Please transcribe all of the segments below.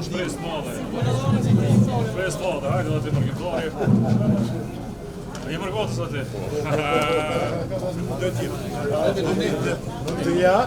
shpresë të madhe. Shpresë të madhe, hajde dhe ti mërgjimtari. Je mërgotës aty? Të ja?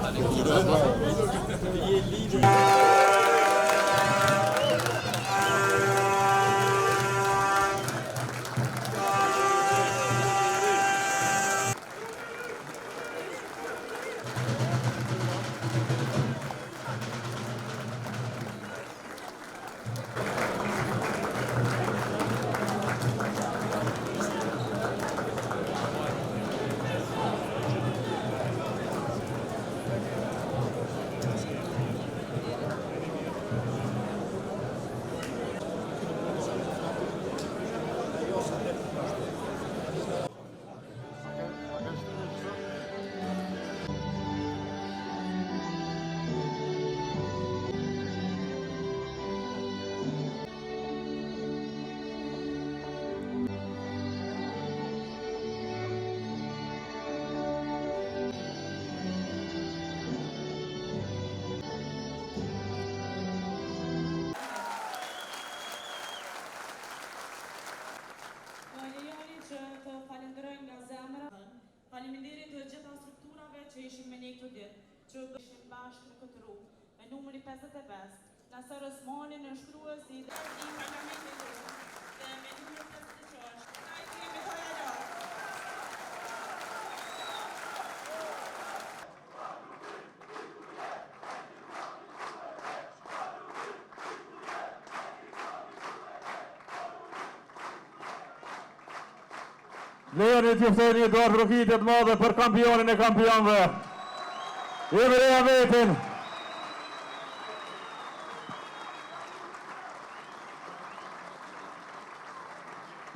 Faleminderit të gjitha strukturave që ishin me ne këtë ditë, që ishin bashkë në këtë rrugë, me numëri 55, Nasër Osmani në shkruesi dhe i parlamentit dhe me numëri 56, na i kemi të ajallar. Lejoni të juftoni Eduard Rukitit madhe për kampionin e kampionëve. Emre Vetin.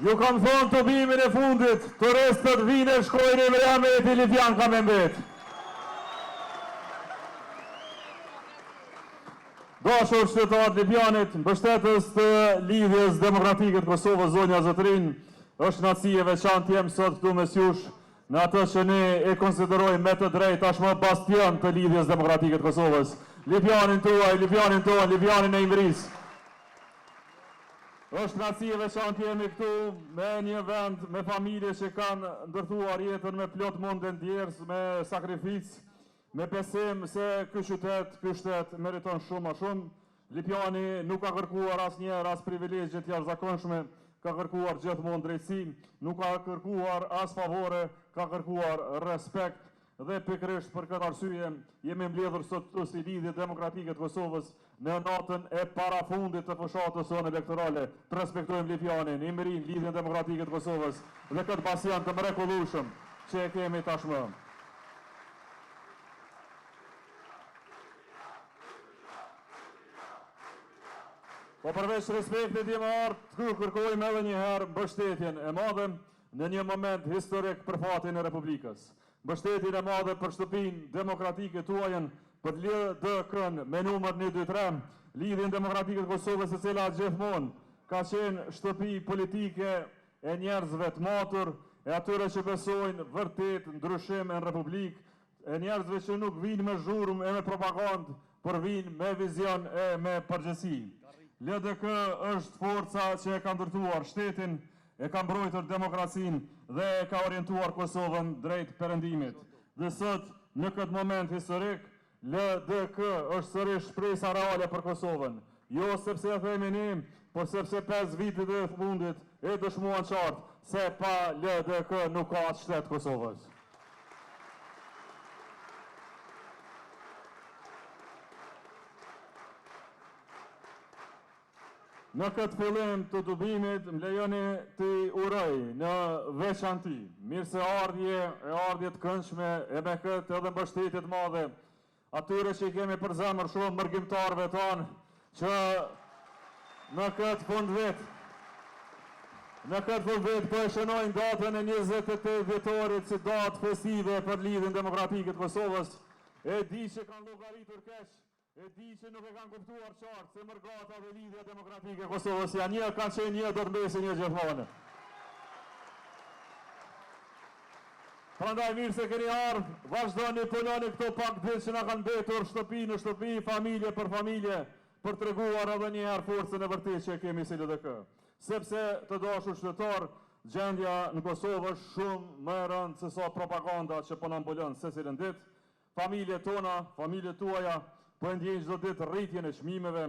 Ju kam thonë të bimin e fundit, të restët vine shkojnë Emre Veti, Lipjan ka me mbet. Dashur qytetar Lipjanit, mbështetës të lidhjes demokratike të Kosovës, zonja Zotrin, është naci e veçantë jem sot këtu mes jush në atë që ne e konsiderojmë me të drejtë tashmë bastion të lidhjes demokratike të Kosovës. Lipjanin tuaj, Lipjanin tonë, Lipjanin e Imris. Është naci e veçantë jemi këtu me një vend me familje që kanë ndërtuar jetën me plot mundën djerës, me sakrificë, me besim se ky qytet meriton shumë a shumë. Lipjani nuk ka kërkuar asnjëherë as privilegje të jashtëzakonshme, ka kërkuar gjithmonë drejtësi, nuk ka kërkuar as favore, ka kërkuar respekt dhe pikërisht për këtë arsye jemi mbledhur sot këtu si lidhje demokratike të Kosovës në natën e parafundit të fushatës sonë elektorale. Të respektojmë Lipjanin, Imrin, lidhjen demokratike të Kosovës dhe këtë pasion të mrekullueshëm që e kemi tashmë. Po përveç respektit jemi ardhur të kërkojmë edhe një herë mbështetjen e madhe në një moment historik për fatin e Republikës. Mbështetjen e madhe për shtëpinë demokratike tuajën, për LDK-n me numër 123, lidhjen demokratike të Kosovës e cila gjithmonë ka qenë shtëpi politike e njerëzve të matur, e atyre që besojnë vërtet ndryshim në Republikë, e njerëzve që nuk vinë me zhurmë e me propagandë, por vinë me vizion e me përgjegjësi. LDK është forca që e ka ndërtuar shtetin, e ka mbrojtur demokracinë dhe e ka orientuar Kosovën drejt perëndimit. Dhe sot, në këtë moment historik, LDK është sërish shpresa reale për Kosovën. Jo sepse e themi ne, por sepse 5 vitet e fundit e dëshmuan qartë se pa LDK nuk ka atë shtet Kosovës. Në këtë fillim të dubimit, më lejoni të uroj në veçanti, mirëseardhje e ardhje të këndshme e me këtë edhe mbështetjet madhe atyre që i kemi për zemër shumë mërgjimtarëve tonë që në këtë fund vit po e shënojnë datën e 28 dhjetorit si datë festive për lidhjen demokratike të Kosovës. E di që kanë llogaritur keq, e di që nuk e kanë kuptuar qartë se mërgata dhe lidhja demokratike e Kosovës janë një, kanë qenë një, do të mbesin një gjithmonë. Prandaj mirë se keni ardhur, vazhdoni punoni këto pak ditë që na kanë mbetur shtëpi në shtëpi, familje për familje, për të treguar edhe një herë forcën e vërtetë që kemi si LDK. Sepse të dashur qytetar, gjendja në Kosovë është shumë më e rëndë se sa propaganda që po na mbulon secilën ditë. Familjet tona, familjet tuaja, po e ndjejnë çdo ditë rritjen e çmimeve,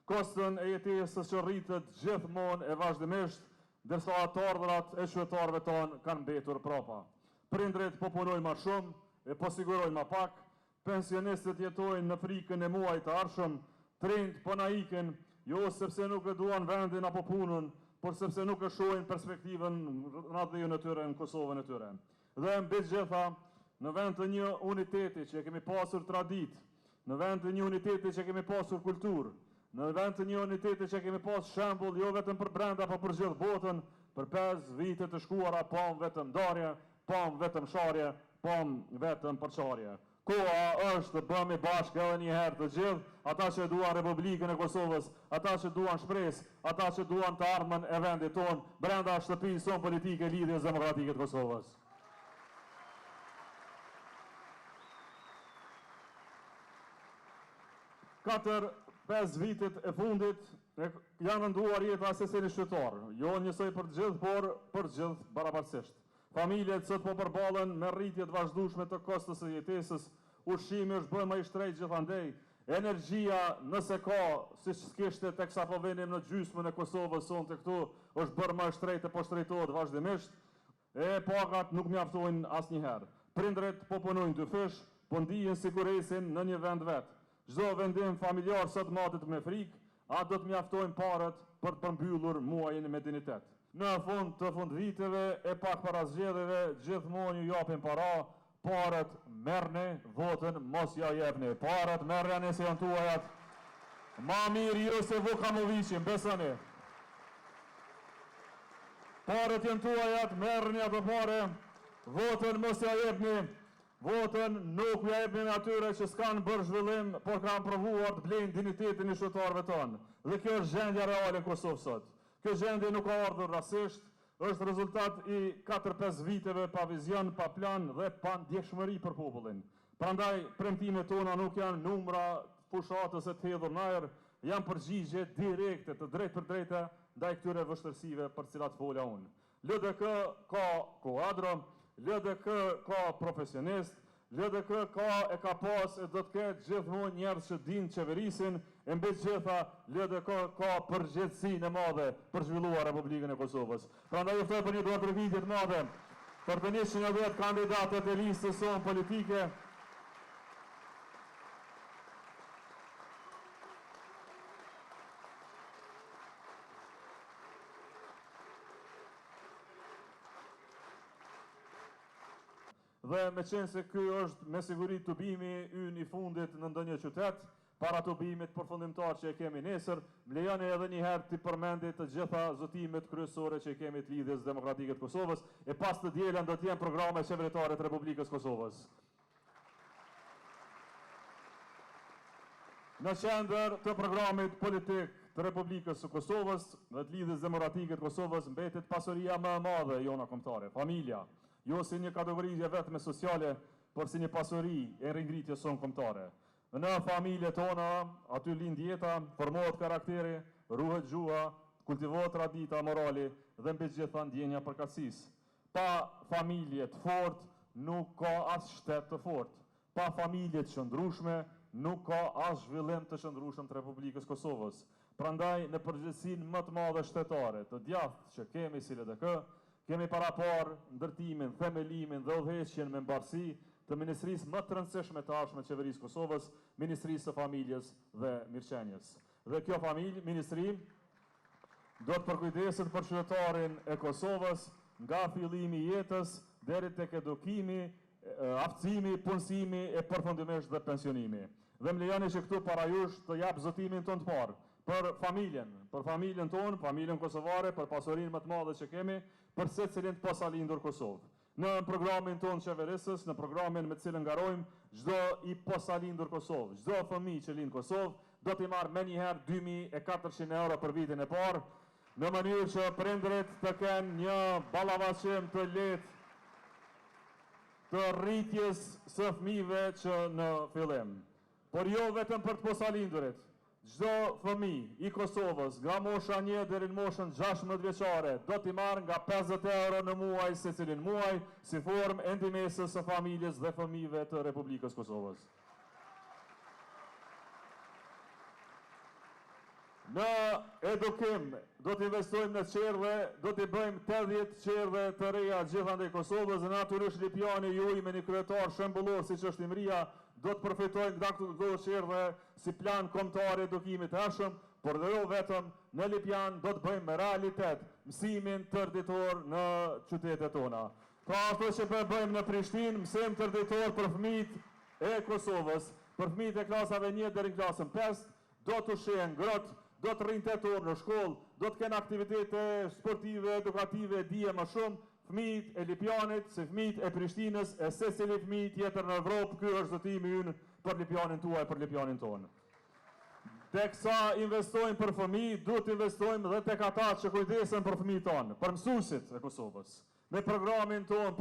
kostën e jetesës që rritet gjithmonë e vazhdimisht, ndërsa të ardhurat e qytetarëve tonë kanë mbetur prapa. Prindrit po punojnë më shumë e po sigurojnë më pak, pensionistët jetojnë në frikën e muajit të ardhshëm, trinjt po na ikin, jo sepse nuk e duan vendin apo punën, por sepse nuk e shohin perspektivën në dhejën e tyre në Kosovën e tyre. Dhe mbi gjitha, në vend të një uniteti që kemi pasur tradit, në vend të një uniteti që kemi pasur kulturë, në vend të një uniteti që kemi pasur shembull jo vetëm për brenda, por për gjithë botën, për 5 vite të shkuara pam vetëm ndarje, pam vetëm sharje, pam vetëm përçarje. Koha është të bëmi bashkë edhe një herë të gjithë, ata që duan Republikën e Kosovës, ata që duan shpresë, ata që duan të ardhmen e vendit tonë, brenda shtëpisë sonë politike Lidhjes Demokratike të Kosovës. Katër 5 vitet e fundit janë rënduar jeta se secili qytetar, jo njësoj për të gjithë, por për të gjithë barabartësisht. Familjet sot po përballen me rritjet vazhdueshme të kostës së jetesës, ushqimi është bërë më i shtrejtë gjithandej, energjia nëse ka, siç s'kishte teksa po venim në gjysmën e Kosovës sonte këtu, është bërë më e shtrejtë e po shtrejtohet vazhdimisht, e pagat nuk mjaftojnë asnjëherë. Prindrit po punojnë dy fish, po ndihen siguresin në një vend vet. Çdo vendim familjar sot matet me frikë, a do të mjaftojnë parët për të përmbyllur muajin me dinitet. Në fund të fundviteve e pak para zgjedhjeve gjithmonë ju japin para, parët merrni, votën mos ja jepni. Parët merrni nëse janë tuajat. Ma mirë ju se Vukamovicin, besoni. Parët janë tuajat, merrni ato pare, votën mos ja jepni. Votën nuk ja jepni atyre që s'kanë bërë zhvillim, por kanë provuar të blejnë dinitetin e qytetarëve tonë. Dhe kjo është gjendja reale në Kosovë sot. Kjo gjendje nuk ka ardhur rastisht, është rezultat i 4-5 viteve pa vizion, pa plan dhe pa ndjekshmëri për popullin. Prandaj premtimet tona nuk janë numra fushatës e të hedhur në ajër, janë përgjigje direkte të drejtë për drejtë ndaj këtyre vështirësive për cilat fola unë. LDK ka kuadro, LDK ka profesionist, LDK ka pas e do të ketë gjithmonë njerëz që dinë qeverisin, e mbi gjitha LDK ka përgjegjësinë e madhe për zhvilluar Republikën e Kosovës. Prandaj ftoj për një duatërvitje të madhe për të 110 kandidatët e listës sonë politike. Dhe me qenë se ky është me siguri tubimi ynë i fundit në ndonjë qytet, para tubimit përfundimtar që e kemi nesër, më lejoni edhe një herë të përmendit të gjitha zotimet kryesore që kemi të Lidhjes Demokratike të Kosovës, e pas të dielën do të jenë programe qeveritare të Republikës Kosovës. Në qendër të programit politik të Republikës së Kosovës dhe të Lidhjes Demokratike të Kosovës mbetet pasuria më e madhe jona kombëtare, familja. Jo si një kategorie vetëm sociale, por si një pasuri e ringritjes sonë kombëtare. Në familje tona, aty lind jeta, formohet karakteri, ruhet gjua, kultivohet tradita morali dhe mbi gjitha ndjenja përkatësisë. Pa familje të fortë, nuk ka as shtet të fortë. Pa familje të qëndrueshme, nuk ka as zhvillim të qëndrueshëm të Republikës Kosovës. Prandaj, në përgjegjësinë më të madhe shtetare të djathtë që kemi si LDK, kemi parapar ndërtimin, themelimin dhe udhëheqjen me mbarësi të ministrisë më të rëndësishme të ardhshme të qeverisë Kosovës, Ministrisë së Familjes dhe Mirëqenies. Dhe kjo ministri do të përkujdeset për qytetarin e Kosovës nga fillimi i jetës deri tek edukimi, aftësimi, punësimi e përfundimisht dhe pensionimi. Dhe më lejoni që këtu para jush të jap zotimin tonë të parë për familjen tonë, familjen kosovare, për pasurinë më të madhe që kemi, për secilin të posalindur Kosovë. Në programin tonë qeverisës, në programin me cilën ngarojmë, çdo i posalindur Kosovë, çdo fëmijë që lind Kosovë, do t'i marrë me njëherë 2.400 euro për vitin e parë, në mënyrë që prindrit të kenë një ballavaqim të lehtë të rritjes së fëmijëve që në fillim. Por jo vetëm për të posalindurit. çdo fëmijë i Kosovës nga mosha 1 deri në moshën 16 vjeçare do t'i marrë nga 50 euro në muaj secilin muaj si formë e ndihmës së familjes dhe fëmijëve të Republikës Kosovës. Në edukim, do të investojmë në qerdhe, do të bëjmë 80 qerdhe të reja gjithandej Kosovës, dhe natyrisht Lipjani juaj me një kryetar shembullor siç është Imria, do të përfitojnë nga këto qerdhe si plan kombëtar edukimit të hershëm, por dhe jo vetëm në Lipjan do të bëjmë realitet mësimin tërditor në qytetet tona. Pra ashtu që bëjmë në Prishtinë, mësim tërditor për fëmijët e Kosovës, për fëmijët e klasave 1 deri në klasën 5, do të shihen grot, do të rrinë 8 orë në shkollë, do të kenë aktivitete sportive, edukative, dije më shumë, fëmijët e Lipjanit, si fëmijët e Prishtinës, e secili fëmijë tjetër në Evropë, ky është zëtimi ynë për Lipjanin tuaj, për Lipjanin tonë. Teksa investojmë për fëmijë, duhet investojmë dhe tek ata që kujdesen për fëmijët tonë, për mësuesit e Kosovës. Me programin tonë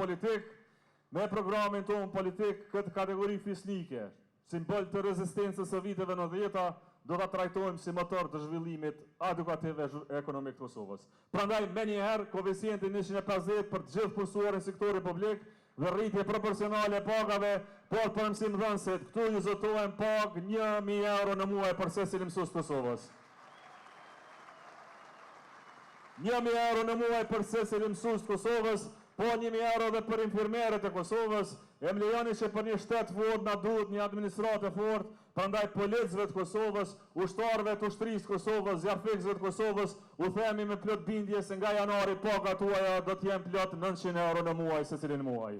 politik, këtë kategori fisnike, simbol të rezistencës së viteve 90-ta, do ta trajtojmë si motor të zhvillimit edukativ e ekonomik të Kosovës. Prandaj menjëherë koeficienti 150 për të gjithë punësuarin sektorit publik dhe rritje proporcionale pagave, por për mësimdhënësit, këtu ju zotohen pagë 1.000 euro në muaj për secilin mësues të Kosovës. 1.000 euro në muaj për secilin mësues të Kosovës, po 1.000 euro dhe për infirmerët e Kosovës. E më lejoni që për një shtet fort na duhet një administratë fort, prandaj policëve të Kosovës, ushtarëve të ushtrisë të Kosovës, zjarfikësve të Kosovës, u themi me plot bindje se nga janari pagat tuaja do të jenë plot 900 euro në muaj secilin muaj.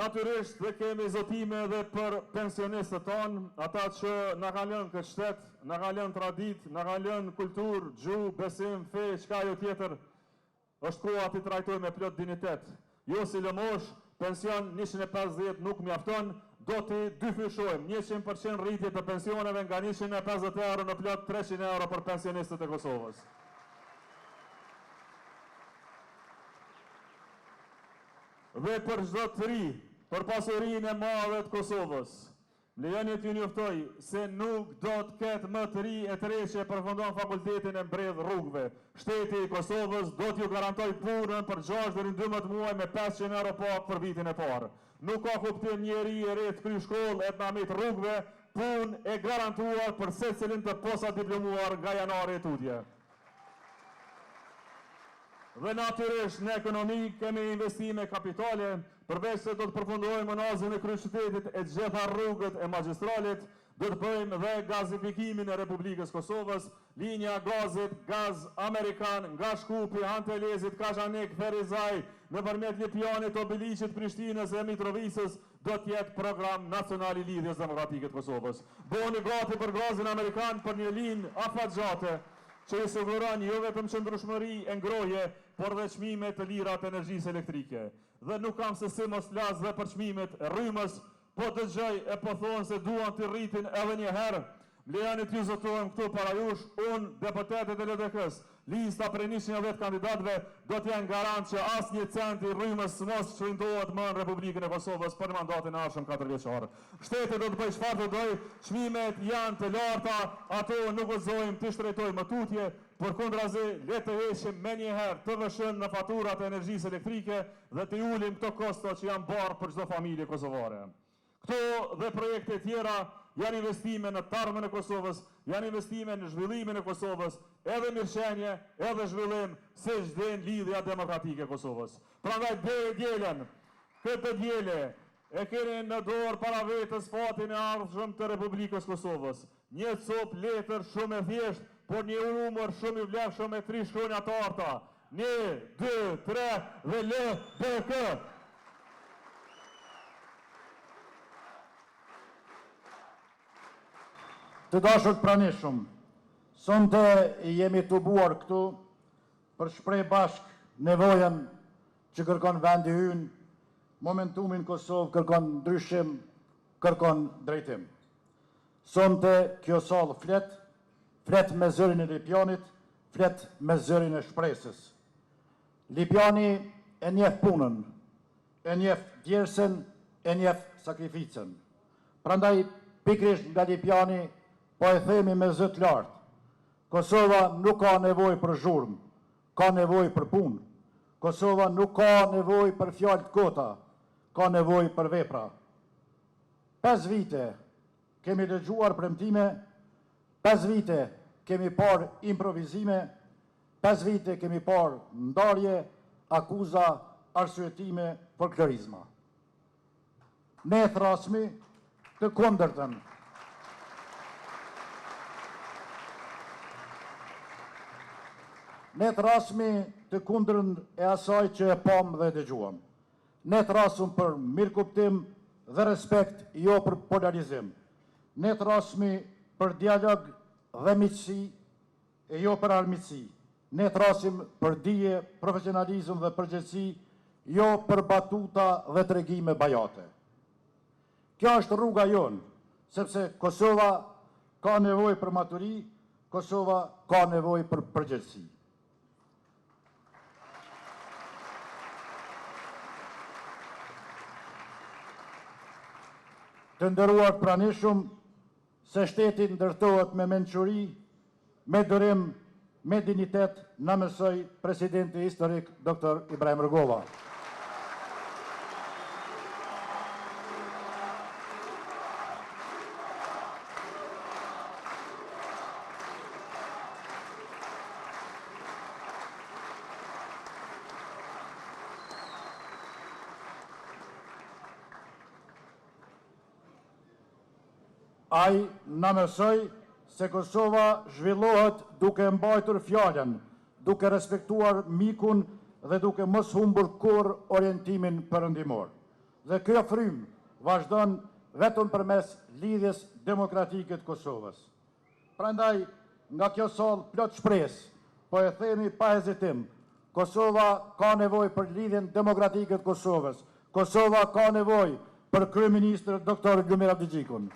Natyrisht dhe kemi zotime edhe për pensionistët tonë, ata që na kanë lënë këtë shtet, na kanë lënë traditë, na kanë lënë kulturë, gjuhë, besim, fe, çka jo tjetër, është koha t'i trajtojmë me plot dignitet. Jo si lëmosh, pension 150 nuk mjafton, do t'i dyfishojmë 100% rritje të pensioneve nga 150 euro në plot 300 euro për pensionistët e Kosovës. Dhe për çdo të ri, për pasurinë e madhe të Kosovës, lejoni t'ju njoftoj se nuk do të ketë më të ri e të re që përfundon fakultetin e mbredh rrugëve. Shteti i Kosovës do t'ju garantoj punën për 6 deri në 12 muaj me 500 euro pak për vitin e parë. Nuk ka kuptim një ri e re të kry shkollë e të na mit rrugëve, punë e garantuar për secilin të posadiplomuar nga janari e tutje. Dhe natyrisht në ekonomi kemi investime kapitale, përveç se do të përfundojmë anazën e kryeqytetit e gjitha rrugët e magjistralit, do të bëjmë dhe gazifikimin e Republikës Kosovës, linja gazit, gaz amerikan, nga Shkupi, Antelezit, Kashanik, Ferizaj, nëpërmjet Lipjanit, Obiliqit, Prishtinës e Mitrovicës, do të jetë program nacional i lidhjes demokratike të Kosovës. Bëhuni gati për gazin amerikan për një linjë afatgjate, që i siguron jo vetëm qëndrueshmëri e ngrohje, por dhe çmime të lira të energjisë elektrike. Dhe nuk kam se si mos flas dhe për çmimet e rrymës, po dëgjoj e po thonë se duan të rritin edhe një herë. Lejani t'ju zotohem këtu para jush, unë, deputetet e LDK-s, lista prej 110 kandidatëve, do t'janë garant që asnjë cent i rrymës mos shëndohet më në Republikën e Kosovës për mandatin e ardhshëm 4 vjeçar. Shteti do të bëjë çfarë do doj, çmimet janë të larta, ato nuk gëzojmë të shtrejtojmë më tutje, por kundrazi le të heqim menjëherë TVSH në faturat e energjisë elektrike dhe të ulim këto kosto që janë barë për çdo familje kosovare. Këto dhe projekte tjera janë investime në tarmën e Kosovës, janë investime në zhvillimin e Kosovës, edhe mirëqenie, edhe zhvillim, se ç'den lidhja demokratike e Kosovës. Prandaj djelen, këtë djele e keni në dorë para vetës fatin e ardhshëm të Republikës Kosovës. Një cop letër shumë e thjeshtë, por një numër shumë i vlefshëm me 3 shkronja të arta. 1, 2, 3 dhe LDK. Të dashur të pranishëm, sonte jemi të buar këtu për shpreh bashk nevojën që kërkon vendi ynë, momentumin Kosovë kërkon ndryshim, kërkon drejtim. Sonte kjo sallë flet me zërin e Lipjanit, flet me zërin e shpresës. Lipjani e njeh punën, e njeh djersën, e njeh sakrificën. Prandaj, pikrisht nga Lipjani, po e themi me zë të lartë, Kosova nuk ka nevojë për zhurmë, ka nevojë për punë. Kosova nuk ka nevojë për fjalë të kota, ka nevojë për vepra. 5 vite kemi dëgjuar premtime, 5 vite kemi parë improvizime, 5 vite kemi parë ndarje, akuza, arsyetime, folklorizma. Ne thrasmi të kundërtën. Ne thrasmi të kundërtën e asaj që e pam dhe dëgjuam. Ne thrasëm për mirëkuptim dhe respekt, jo për polarizim. Ne thrasmi për dialog dhe miqësi, e jo për armiqësi. Ne thrasim për dije, profesionalizëm dhe përgjegjësi, jo për batuta dhe tregime bajate. Kjo është rruga jonë, sepse Kosova ka nevojë për maturi, Kosova ka nevojë për përgjegjësi. Të nderuar pranishëm, se shteti ndërtohet me mençuri, me durim, me dignitet, na mësoi presidenti historik Dr. Ibrahim Rugova. Ai na mësoi se Kosova zhvillohet duke mbajtur fjalën, duke respektuar mikun dhe duke mos humbur kurrë orientimin perëndimor. Dhe kjo frym vazhdon vetëm përmes lidhjes demokratike të Kosovës. Prandaj, nga kjo sallë plot shpresë, po e themi pa hezitim, Kosova ka nevojë për lidhjen demokratike të Kosovës. Kosova ka nevojë për kryeministër Dr. Lumir Abdixhikun.